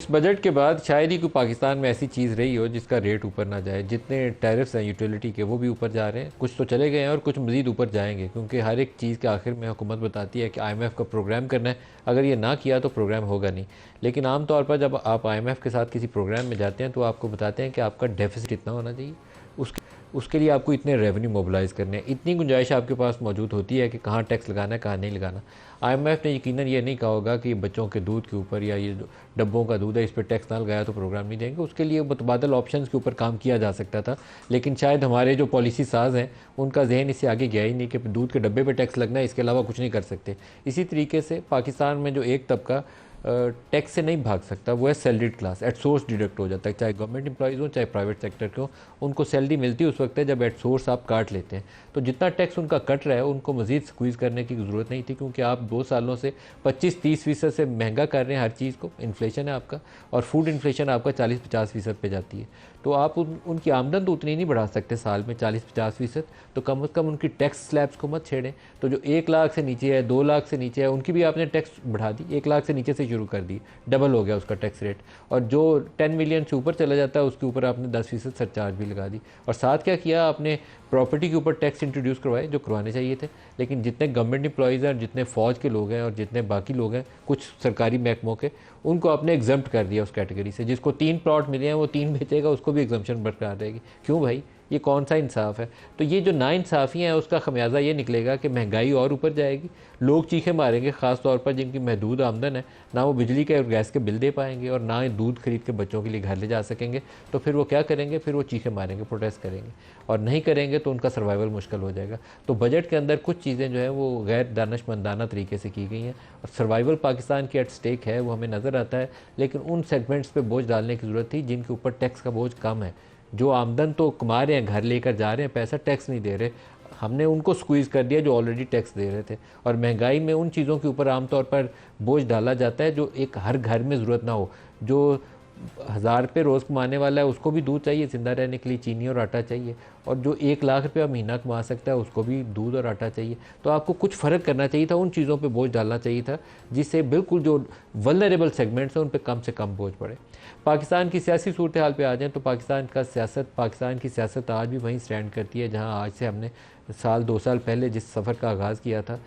इस बजट के बाद शायद ही कोई पाकिस्तान में ऐसी चीज़ रही हो जिसका रेट ऊपर ना जाए। जितने टैरिफ्स हैं यूटिलिटी के वो भी ऊपर जा रहे हैं, कुछ तो चले गए हैं और कुछ मज़ीद ऊपर जाएंगे, क्योंकि हर एक चीज़ के आखिर में हुकूमत बताती है कि आईएमएफ का प्रोग्राम करना है, अगर ये ना किया तो प्रोग्राम होगा नहीं। लेकिन आम तौर पर जब आप आईएमएफ के साथ किसी प्रोग्राम में जाते हैं तो आपको बताते हैं कि आपका डेफिसिट इतना होना चाहिए, उसके लिए आपको इतने रेवेन्यू मोबिलाइज़ करने हैं, इतनी गुंजाइश आपके पास मौजूद होती है कि कहाँ टैक्स लगाना है, कहाँ नहीं लगाना। आईएमएफ ने यकीनन ये नहीं कहा होगा कि बच्चों के दूध के ऊपर या ये डब्बों का दूध है इस पर टैक्स ना लगाया तो प्रोग्राम नहीं देंगे। उसके लिए मुतबादल ऑप्शंस के ऊपर काम किया जा सकता था, लेकिन शायद हमारे जो पॉलिसी साज हैं उनका जहन इससे आगे गया ही नहीं कि दूध के डब्बे पर टैक्स लगना है, इसके अलावा कुछ नहीं कर सकते। इसी तरीके से पाकिस्तान में जो एक तबका टैक्स से नहीं भाग सकता वो है salaried class, at source deduct हो जाता है, चाहे गवर्नमेंट एम्प्लॉइज़ हो चाहे प्राइवेट सेक्टर के हो। उनको सैलरी मिलती है उस वक्त है जब एट सोर्स आप काट लेते हैं। तो जितना टैक्स उनका कट रहा है उनको मज़ीद स्क्वीज़ करने की ज़रूरत नहीं थी, क्योंकि आप 2 सालों से 25-30% से महंगा कर रहे हैं हर चीज़ को। इन्फ्लेशन है आपका, और फूड इन्फ्लेशन आपका 40-50% पे जाती है। तो आप उनकी आमदन तो उतनी नहीं बढ़ा सकते साल में 40-50%, तो कम से कम उनकी टैक्स स्लैब्स को मत छेड़ें। तो जो 1 लाख से नीचे है, 2 लाख से नीचे है, उनकी भी आपने टैक्स बढ़ा दी, 1 लाख से नीचे से शुरू कर दी, डबल हो गया उसका टैक्स रेट। और जो 10 मिलियन से ऊपर चला जाता है उसके ऊपर आपने 10% सरचार्ज भी लगा दी। और साथ क्या किया आपने, प्रॉपर्टी के ऊपर टैक्स इंट्रोड्यूस करवाए जो करवाने चाहिए थे। लेकिन जितने गवर्नमेंट एम्प्लॉइज़ हैं और जितने फ़ौज के लोग हैं और जितने बाकी लोग हैं कुछ सरकारी महकमों के, उनको आपने एग्जम्प्ट कर दिया उस कैटेगरी से। जिसको 3 प्लॉट मिले हैं वो 3 बेचेगा, उसको भी एग्जम्पशन बरकरार रहेगी। क्यों भाई, ये कौन सा इंसाफ है? तो ये जो नाइंसाफ़ी है उसका खमियाजा ये निकलेगा कि महंगाई और ऊपर जाएगी, लोग चीखें मारेंगे, ख़ास तौर पर जिनकी महदूद आमदन है, ना वो बिजली के और गैस के बिल दे पाएंगे और ना दूध खरीद के बच्चों के लिए घर ले जा सकेंगे। तो फिर वो क्या करेंगे, फिर वो चीखें मारेंगे, प्रोटेस्ट करेंगे, और नहीं करेंगे तो उनका सर्वाइवल मुश्किल हो जाएगा। तो बजट के अंदर कुछ चीज़ें जो है वो गैर दानशमंदाना तरीके से की गई हैं, और सर्वाइवल पाकिस्तान की एट स्टेक है वो हमें नज़र आता है। लेकिन उन सेगमेंट्स पे बोझ डालने की ज़रूरत थी जिनके ऊपर टैक्स का बोझ कम है, जो आमदन तो कमा रहे हैं, घर लेकर जा रहे हैं, पैसा टैक्स नहीं दे रहे। हमने उनको स्क्वीज़ कर दिया जो ऑलरेडी टैक्स दे रहे थे। और महंगाई में उन चीज़ों के ऊपर आमतौर पर बोझ डाला जाता है जो एक हर घर में ज़रूरत ना हो। जो 1000 रुपये रोज़ कमाने वाला है उसको भी दूध चाहिए ज़िंदा रहने के लिए, चीनी और आटा चाहिए, और जो 1 लाख रुपया महीना कमा सकता है उसको भी दूध और आटा चाहिए। तो आपको कुछ फ़र्क करना चाहिए था, उन चीज़ों पे बोझ डालना चाहिए था जिससे बिल्कुल जो वल्नरेबल सेगमेंट्स हैं उन पे कम से कम बोझ पड़े। पाकिस्तान की सियासी सूरत हाल पे आ जाएँ तो पाकिस्तान की सियासत आज भी वहीं स्टैंड करती है जहाँ आज से हमने साल 2 साल पहले जिस सफ़र का आगाज़ किया था।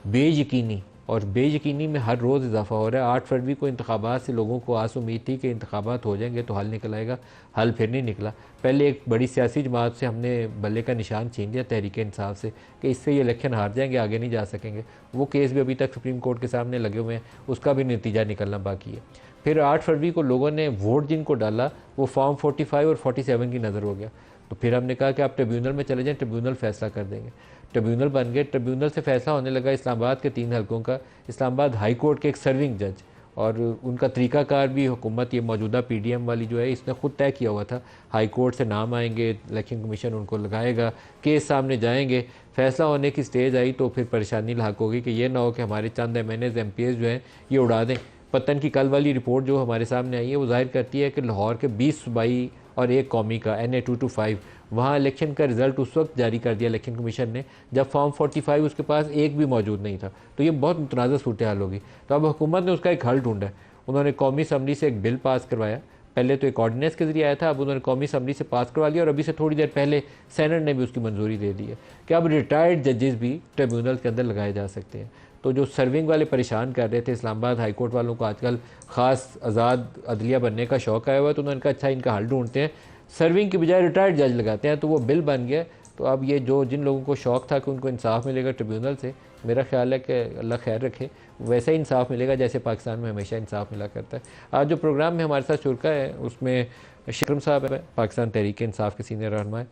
बेयकीनी, और बेयकीनी में हर रोज़ इजाफा हो रहा है। 8 फरवरी को इंतखाबात से लोगों को आस उम्मीद थी कि इंतखाबात हो जाएंगे तो हल निकल आएगा, हल फिर नहीं निकला। पहले एक बड़ी सियासी जमात से हमने बल्ले का निशान छीन लिया, तहरीक इंसाफ से, कि इससे ये इलेक्शन हार जाएंगे, आगे नहीं जा सकेंगे। वो केस भी अभी तक सुप्रीम कोर्ट के सामने लगे हुए हैं, उसका भी नतीजा निकलना बाकी है। फिर 8 फरवरी को लोगों ने वोट जिनको डाला वो फॉर्म 45 और 47 की नज़र हो गया। तो फिर हमने कहा कि आप ट्रिब्यूनल में चले जाएं, ट्रिब्यूनल फ़ैसला कर देंगे। ट्रिब्यूनल बन गए, ट्रिब्यूनल से फ़ैसला होने लगा इस्लामाबाद के 3 हलकों का। इस्लामाबाद हाई कोर्ट के एक सर्विंग जज, और उनका तरीक़ाकार भी हुकूमत ये मौजूदा पीडीएम वाली जो है इसने ख़ुद तय किया हुआ था। हाई कोर्ट से नाम आएंगे, इलेक्शन कमीशन उनको लगाएगा, केस सामने जाएंगे, फ़ैसला होने की स्टेज आई तो फिर परेशानी लाक होगी कि ये ना हो कि हमारे चंद MNAs MPs जो हैं ये उड़ा दें। पतन की कल वाली रिपोर्ट जो हमारे सामने आई है वो जाहिर करती है कि लाहौर के 20 सूबाई और 1 कौमी का NA 225 वहाँ इलेक्शन का रिज़ल्ट उस वक्त जारी कर दिया इलेक्शन कमीशन ने जब फॉर्म 45 उसके पास एक भी मौजूद नहीं था। तो ये बहुत मुतनाज़ सूरत हाल होगी। तो अब हुकूमत ने उसका एक हल ढूंढा है। उन्होंने कौमी असम्बली से एक बिल पास करवाया, पहले तो एक ऑर्डिनेंस के ज़रिए आया था, अब उन्होंने कौमी असम्बली से पास करवा लिया, और अभी से थोड़ी देर पहले सेनेट ने भी उसकी मंजूरी दे दी है कि अब रिटायर्ड जजेस भी ट्रिब्यूनल के अंदर लगाए जा सकते हैं। तो जो सर्विंग वाले परेशान कर रहे थे, इस्लामाबाद हाई कोर्ट वालों को आजकल ख़ास आज़ाद अदलिया बनने का शौक़ आया हुआ है, तो उन्होंने कहा अच्छा इनका हल ढूंढते हैं, सर्विंग की बजाय रिटायर्ड जज लगाते हैं। तो वो बिल बन गया। तो अब ये जो जिन लोगों को शौक़ था कि उनको इंसाफ मिलेगा ट्रिब्यूनल से, मेरा ख्याल है कि अल्लाह खैर रखे, वैसा ही इंसाफ मिलेगा जैसे पाकिस्तान में हमेशा इंसाफ मिला करता है। आज जो प्रोग्राम में हमारे साथ शुरका है उसमें शकरम साहब है, पाकिस्तान तहरीक इंसाफ के सीनियर रहनुमा है।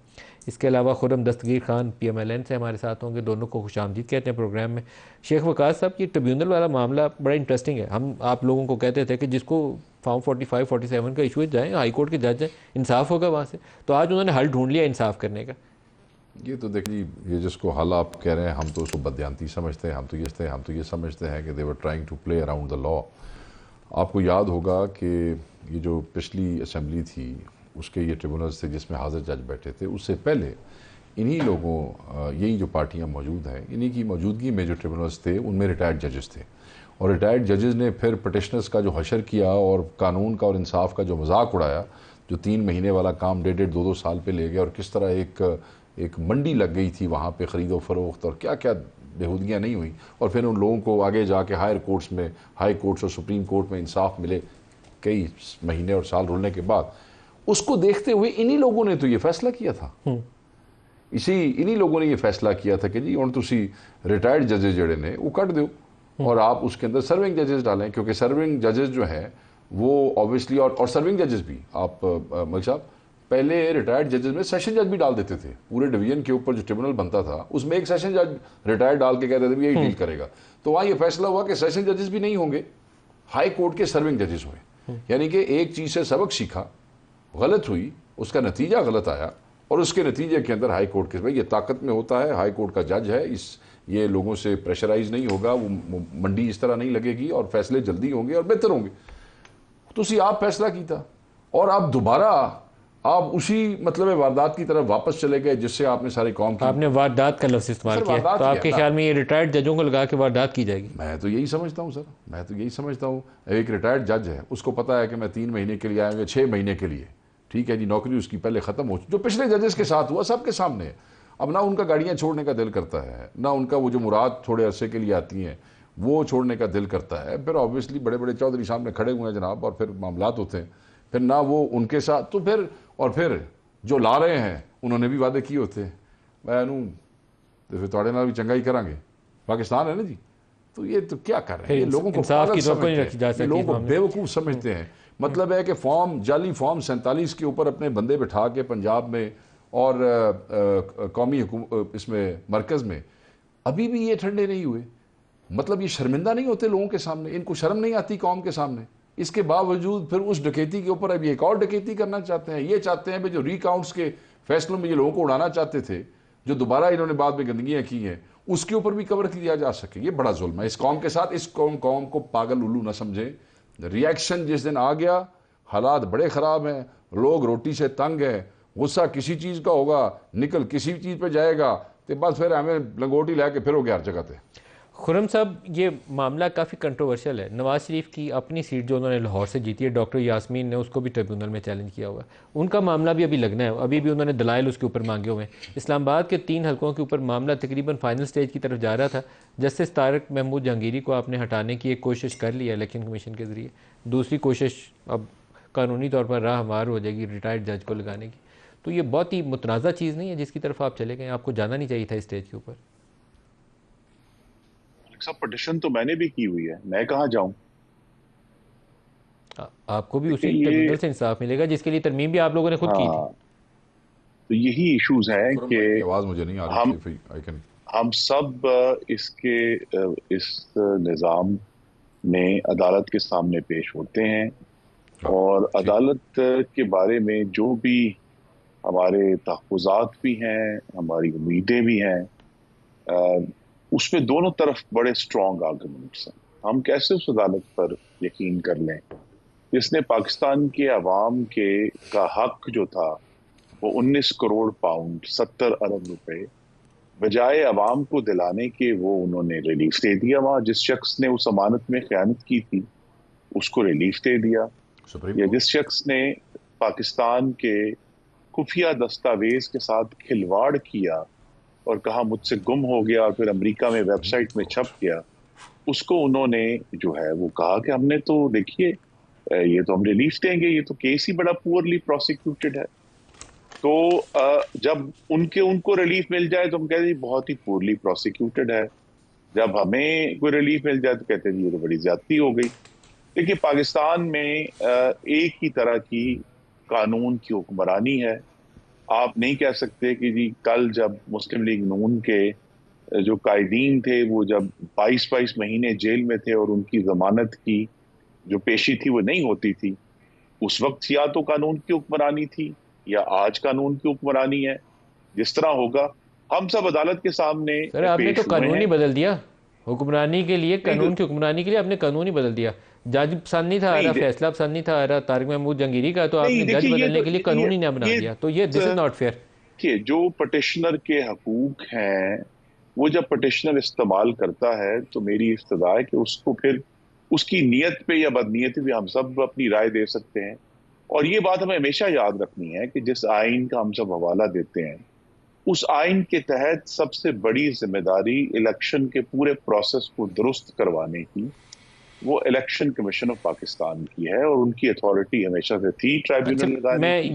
इसके अलावा खुर्रम दस्तगीर खान PMLN से हमारे साथ होंगे, दोनों को खुशामदीद कहते हैं प्रोग्राम में। शेख वकास साहब, ये ट्रिब्यूनल वाला मामला बड़ा इंटरेस्टिंग है। हम आप लोगों को कहते थे कि जिसको फॉर्म 45 47 का इशू जाएँ, हाई कोर्ट के जज हैं, इंसाफ होगा वहाँ से। तो आज उन्होंने हल ढूंढ लिया इंसाफ करने का। ये तो देखिए, ये जिसको हल आप कह रहे हैं हम तो उसको बदयांती समझते हैं, हम तो ये समझते हैं कि they were trying to play around the law. आपको याद होगा कि ये जो पिछली असम्बली थी उसके ये ट्रिब्यूनल्स थे जिसमें हाजिर जज बैठे थे, उससे पहले इन्हीं लोगों यही जो पार्टियां मौजूद हैं इन्हीं की मौजूदगी में जो ट्रिब्यूनल्स थे उनमें रिटायर्ड जजेस थे। और रिटायर्ड जजेस ने फिर पटिशनर्स का जो हशर किया और कानून का और इंसाफ का जो मजाक उड़ाया, जो 3 महीने वाला काम 1.5-2 साल पे ले गया, और किस तरह एक मंडी लग गई थी वहाँ पे ख़रीदो फरोख्त और क्या क्या बेहूदियाँ नहीं हुई, और फिर उन लोगों को आगे जाके हायर कोर्ट्स में, हाई कोर्ट्स और सुप्रीम कोर्ट में इंसाफ मिले कई महीने और साल रुलने के बाद। उसको देखते हुए इन्हीं लोगों ने तो ये फैसला किया था, इन्हीं लोगों ने ये फैसला किया था कि जी हुण तुसी रिटायर्ड जजेस जड़े ने वो कट दो और आप उसके अंदर सर्विंग जजेस डालें, क्योंकि सर्विंग जजेस जो हैं वो ऑब्वियसली, और सर्विंग जजेस भी आप मलिक साहब पहले रिटायर्ड जजेस में सेशन जज भी डाल देते थे। पूरे डिवीजन के ऊपर जो ट्रिब्यूनल बनता था उसमें एक सेशन जज रिटायर्ड डाल के कहते थे यही डील करेगा। तो वहाँ ये फैसला हुआ कि सेशन जजेस भी नहीं होंगे, हाई कोर्ट के सर्विंग जजेस हुए। यानी कि एक चीज़ से सबक सीखा, गलत हुई, उसका नतीजा गलत आया, और उसके नतीजे के अंदर हाई कोर्ट के भाई ये ताकत में होता है, हाई कोर्ट का जज है, ये लोगों से प्रेशराइज नहीं होगा, वो मंडी इस तरह नहीं लगेगी और फैसले जल्दी होंगे और बेहतर होंगे। तो आप फैसला किया और आप दोबारा आप उसी मतलब वारदात की तरफ वापस चले गए जिससे आपने सारी कौम की। आपने वारदात का लफ्ज़ इस्तेमाल किया, तो आपके ख्याल में ये रिटायर्ड जजों को लगा के वारदात की जाएगी? मैं तो यही समझता हूँ सर, मैं तो यही समझता हूँ। एक रिटायर्ड जज है, उसको पता है कि मैं 3 महीने के लिए आया हूँ या 6 महीने के लिए, ठीक है जी, नौकरी उसकी पहले ख़त्म हो, जो पिछले जजेस के साथ हुआ सबके सामने है। अब ना उनका गाड़ियाँ छोड़ने का दिल करता है, ना उनका वो जो मुराद थोड़े अरसे के लिए आती हैं वो छोड़ने का दिल करता है। फिर ऑब्वियसली बड़े बड़े चौधरी सामने खड़े हुए हैं जनाब, और फिर मामलात होते हैं, फिर ना वो उनके साथ, तो फिर जो ला रहे हैं उन्होंने भी वादे किए होते हैं, मैं तो फिर थोड़े नाल भी चंगा ही करांगे, पाकिस्तान है ना जी। तो ये तो क्या कर रहे हैं, ये लोगों को इंसाफ की तो नहीं रखी जा सकती, लोगों को बेवकूफ़ समझते हैं। मतलब है कि जाली फॉर्म 47 के ऊपर अपने बंदे बिठा के पंजाब में और कौमी इसमें मरकज़ में अभी भी ये ठंडे नहीं हुए। मतलब ये शर्मिंदा नहीं होते लोगों के सामने, इनको शर्म नहीं आती कौम के सामने। इसके बावजूद फिर उस डकैती के ऊपर अभी एक और डकैती करना चाहते हैं। ये चाहते हैं भाई जो रिकाउंट्स के फैसलों में ये लोगों को उड़ाना चाहते थे, जो दोबारा इन्होंने बाद में गंदगियाँ की हैं, उसके ऊपर भी कवर किया जा सके। ये बड़ा जुल्म है इस कौम के साथ। इस कौम को पागल उल्लू ना समझें। रिएक्शन जिस दिन आ गया, हालात बड़े ख़राब हैं, लोग रोटी से तंग हैं, गुस्सा किसी चीज़ का होगा, निकल किसी चीज़ पर जाएगा, तो बस फिर हमें लंगोटी ला के फिर हो गया हर जगह पर। खुर्रम साहब, ये मामला काफ़ी कंट्रोवर्शियल है। नवाज़ शरीफ की अपनी सीट जो उन्होंने लाहौर से जीती है, डॉक्टर यास्मीन ने उसको भी ट्रिब्यूनल में चैलेंज किया हुआ है। उनका मामला भी अभी लगना है, अभी भी उन्होंने दलाइल उसके ऊपर मांगे हुए हैं। इस्लामाबाद के 3 हलकों के ऊपर मामला तकरीबन फाइनल स्टेज की तरफ जा रहा था। जस्टिस तारक महमूद जहांगीरी को आपने हटाने की एक कोशिश कर ली है इलेक्शन कमीशन के ज़रिए, दूसरी कोशिश अब कानूनी तौर पर राह हमार हो जाएगी रिटायर्ड जज को लगाने की। तो ये बहुत ही मुतनाज़ा चीज़ नहीं है जिसकी तरफ आप चले गए? आपको जाना नहीं चाहिए था इस स्टेज के ऊपर। सब पटिशन तो मैंने भी की हुई है, मैं कहाँ जाऊं? आपको भी उसी ट्रिब्यूनल से इंसाफ मिलेगा जिसके लिए तरमीम भी आप लोगों ने खुद की थी। तो यही इश्यूज हैं कि आवाज मुझे नहीं आ रही थी। हम सब इस निज़ाम में अदालत के सामने पेश होते हैं, और अदालत के बारे में जो भी हमारे तहफ़्फ़ुज़ात भी हैं, हमारी उम्मीदें भी हैं, उसमें दोनों तरफ बड़े स्ट्रॉन्ग आर्गुमेंट्स हैं। हम कैसे उस अदालत पर यकीन कर लें जिसने पाकिस्तान के अवाम का हक जो था वो 19 करोड़ पाउंड 70 अरब रुपए बजाय अवाम को दिलाने के वो उन्होंने रिलीफ दे दिया। वहाँ जिस शख्स ने उस अमानत में ख़यानत की थी उसको रिलीफ दे दिया, या जिस शख्स ने पाकिस्तान के खुफिया दस्तावेज के साथ खिलवाड़ किया और कहा मुझसे गुम हो गया और फिर अमेरिका में वेबसाइट में छप गया, उसको उन्होंने जो है वो कहा कि हमने तो देखिए ये तो हम रिलीफ देंगे, ये तो केस ही बड़ा पुअरली प्रोसिक्यूटेड है। तो जब उनको रिलीफ मिल जाए तो हम कहते हैं बहुत ही पुअरली प्रोसिक्यूटेड है, जब हमें कोई रिलीफ मिल जाए तो कहते हैं ये तो बड़ी ज्यादती हो गई। देखिए पाकिस्तान में एक ही तरह की कानून की हुक्मरानी है। आप नहीं कह सकते कि जी कल जब मुस्लिम लीग नून के जो कायदीन थे वो जब 22-22 महीने जेल में थे और उनकी जमानत की जो पेशी थी वो नहीं होती थी, उस वक्त या तो कानून की हुक्मरानी थी या आज कानून की हुक्मरानी है। जिस तरह होगा हम सब अदालत के सामने। सर आपने तो कानून ही बदल दिया, हुक्मरानी के लिए कानून की हुक्मरानी के लिए आपने कानून ही बदल दिया। जज पसंद नहीं था आ रहा, फैसला पसंद नहीं था आ रहा तारिक महमूद जहांगीरी का, तो आपने जज बदलने के लिए कानून ही ना बना दिया। तो ये दिस इज नॉट फेयर। कि जो पटिशनर के हकूक हैं वो जब पटिशनर इस्तेमाल करता है तो मेरी इस्तदा है कि उसको फिर उसकी नीयत पे या बदनीयती भी हम सब अपनी राय दे सकते हैं। और ये बात हमें हमेशा याद रखनी है कि जिस आइन का हम सब हवाला देते हैं, उस आइन के तहत सबसे बड़ी जिम्मेदारी इलेक्शन के पूरे प्रोसेस को दुरुस्त करवाने की वो इलेक्शन कमीशन ऑफ पाकिस्तान की है, और उनकी अथॉरिटी हमेशा से थी अच्छा, ट्राइब्यूनल लगाने मैं की।